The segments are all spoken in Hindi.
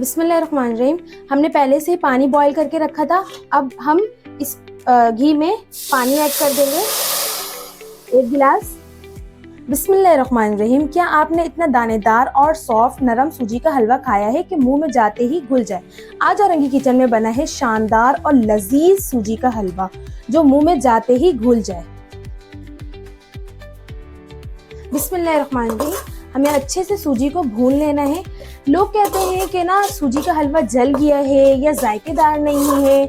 बिस्मिल्लाहिर्रहमानिर्रहीम। हमने पहले से ही पानी बॉईल करके रखा था। अब हम इस घी में पानी ऐड कर देंगे, 1 गिलास। बिस्मिल्लाहिर्रहमानिर्रहीम। क्या आपने इतना दानेदार और सॉफ्ट नरम सूजी का हलवा खाया है कि मुंह में जाते ही घुल जाए? आज औरंगी किचन में बना है शानदार और लजीज सूजी का हलवा जो मुंह में जाते ही घुल जाए। बिस्मिल्लाहिर्रहमानिर्रहीम। हमें अच्छे से सूजी को भून लेना है। लोग कहते हैं कि ना सूजी का हलवा जल गया है या जायकेदार नहीं है,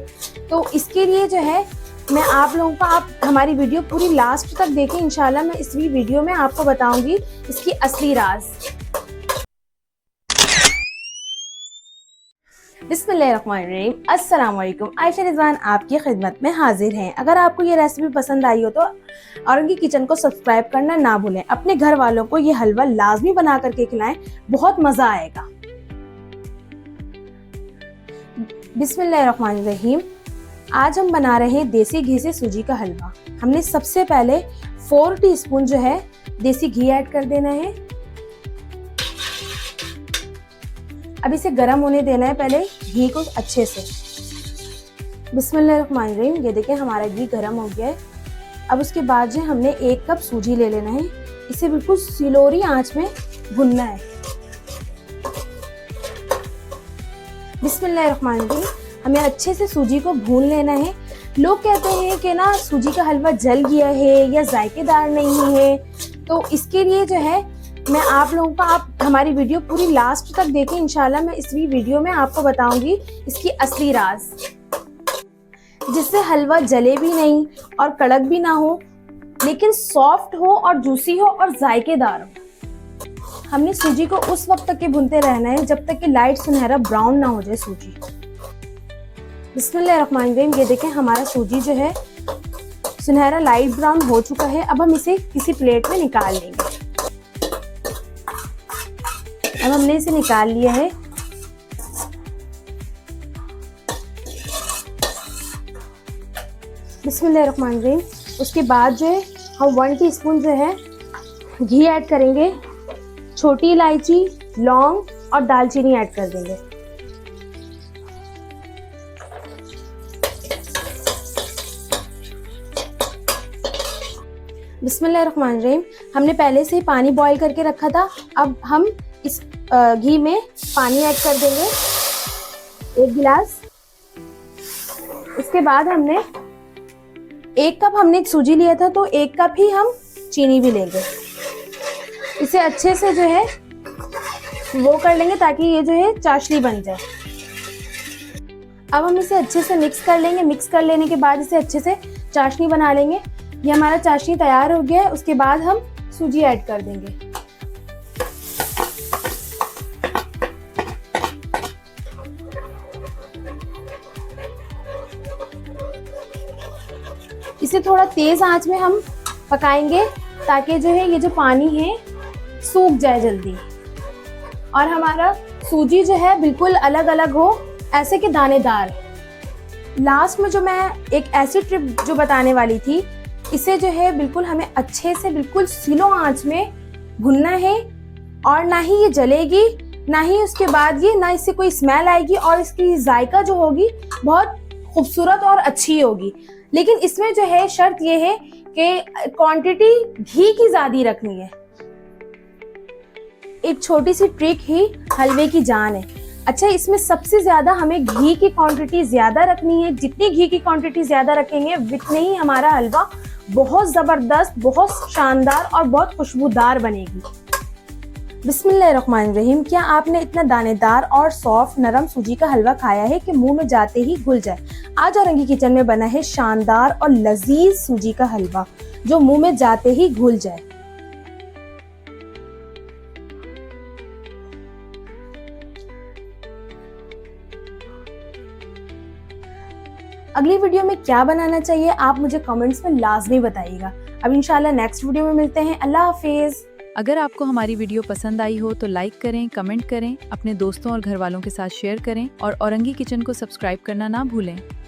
तो इसके लिए जो है मैं आप लोगों को, आप हमारी वीडियो पूरी लास्ट तक देखें। इंशाल्लाह मैं इस वीडियो में आपको बताऊंगी इसकी असली राज। बिस्मिल्लाहिर्रहमानिर्रहीम। अस्सलाम वालेकुम। आयशा रिजवान आपकी खिदमत में हाजिर हैं। अगर आपको ये रेसिपी पसंद आई हो तो औरंगी किचन को सब्सक्राइब करना ना भूलें। अपने घर वालों को ये हलवा लाजमी बना करके खिलाएं, बहुत मजा आएगा। बिस्मिल्लाहिर्रहमानिर्रहीम। आज हम बना रहे हैं देसी घी से सूजी का हलवा। हमने सबसे पहले 4 टीस्पून जो है देसी घी ऐड कर देना है। अब इसे गर्म होने देना है पहले घी को अच्छे से। बिस्मिल्लाहिर्रहमानिर्रहीम। ये देखें हमारा घी गर्म हो गया है। अब उसके बाद जो हमने 1 कप सूजी ले लेना है। इसे बिल्कुल स्लोरी आंच में भुनना है। बिस्मिल्लाहिर्रहमानिर्रहीम। हमें अच्छे से सूजी को भून लेना है। लोग कहते हैं कि ना सूजी का हलवा जल गया है या जायकेदार नहीं है, तो इसके लिए जो है मैं आप लोगों को, आप हमारी वीडियो पूरी लास्ट तक देखें। इंशाल्लाह मैं इस वीडियो में आपको बताऊंगी इसकी असली राज, जिससे हलवा जले भी नहीं और कड़क भी ना हो, लेकिन सॉफ्ट हो और जूसी हो और जायकेदार हो। हमने सूजी को उस वक्त तक के भूनते रहना है जब तक कि लाइट सुनहरा ब्राउन ना हो जाए सूजी। बिस्मिल्लाहिर्रहमानिर्रहीम। ये देखें हमारा सूजी जो है सुनहरा लाइट ब्राउन हो चुका है। अब हम इसे किसी प्लेट में निकाल लेंगे। अब हमने इसे निकाल लिया है। बिस्मिल्लाहिर्रहमानिर्रहीम। उसके बाद जो है हम 1 टीस्पून जो है घी ऐड करेंगे। छोटी इलायची, लौंग और दालचीनी ऐड कर देंगे। बिस्मिल्लाहिर्रहमानिर्रहीम। हमने पहले से ही पानी बॉईल करके रखा था। अब हम इस घी में पानी ऐड कर देंगे, 1 गिलास। उसके बाद हमने 1 कप हमने सूजी लिया था, तो 1 कप ही हम चीनी भी लेंगे। इसे अच्छे से जो है वो कर लेंगे ताकि ये जो है चाशनी बन जाए। अब हम इसे अच्छे से मिक्स कर लेंगे। मिक्स कर लेने के बाद इसे अच्छे से चाशनी बना लेंगे। ये हमारा चाशनी तैयार हो गया है। उसके बाद हम सूजी ऐड कर देंगे। इसे थोड़ा तेज आंच में हम पकाएंगे ताकि जो है ये जो पानी है सूख जाए जल्दी, और हमारा सूजी जो है बिल्कुल अलग अलग हो, ऐसे के दानेदार। लास्ट में जो मैं एक ऐसी ट्रिप जो बताने वाली थी, इसे जो है बिल्कुल हमें अच्छे से बिल्कुल स्लो आंच में भुनना है, और ना ही ये जलेगी, ना ही उसके बाद ये, ना इससे कोई स्मेल आएगी, और इसकी जायका जो होगी बहुत खूबसूरत और अच्छी होगी। लेकिन इसमें जो है शर्त ये है कि क्वांटिटी घी की ज्यादा रखनी है। एक छोटी सी ट्रिक ही हलवे की जान है। अच्छा, इसमें सबसे ज्यादा हमें घी की क्वांटिटी ज्यादा रखनी है। जितनी घी की क्वांटिटी ज्यादा रखेंगे उतने ही हमारा हलवा बहुत जबरदस्त, बहुत शानदार और बहुत खुशबूदार बनेगी। बिस्मिल्लाहिर्रहमानिर्रहीम। क्या आपने इतना दानेदार और सॉफ्ट नरम सूजी का हलवा खाया है कि मुंह में जाते ही घुल जाए? आज औरंगी किचन में बना है शानदार और लजीज सूजी का हलवा जो मुंह में जाते ही घुल जाए। अगली वीडियो में क्या बनाना चाहिए आप मुझे कमेंट्स में लाजमी बताइएगा। अब इंशाल्लाह नेक्स्ट वीडियो में मिलते हैं। अल्लाह हाफिज। अगर आपको हमारी वीडियो पसंद आई हो तो लाइक करें, कमेंट करें, अपने दोस्तों और घर वालों के साथ शेयर करें, और औरंगी किचन को सब्सक्राइब करना ना भूलें।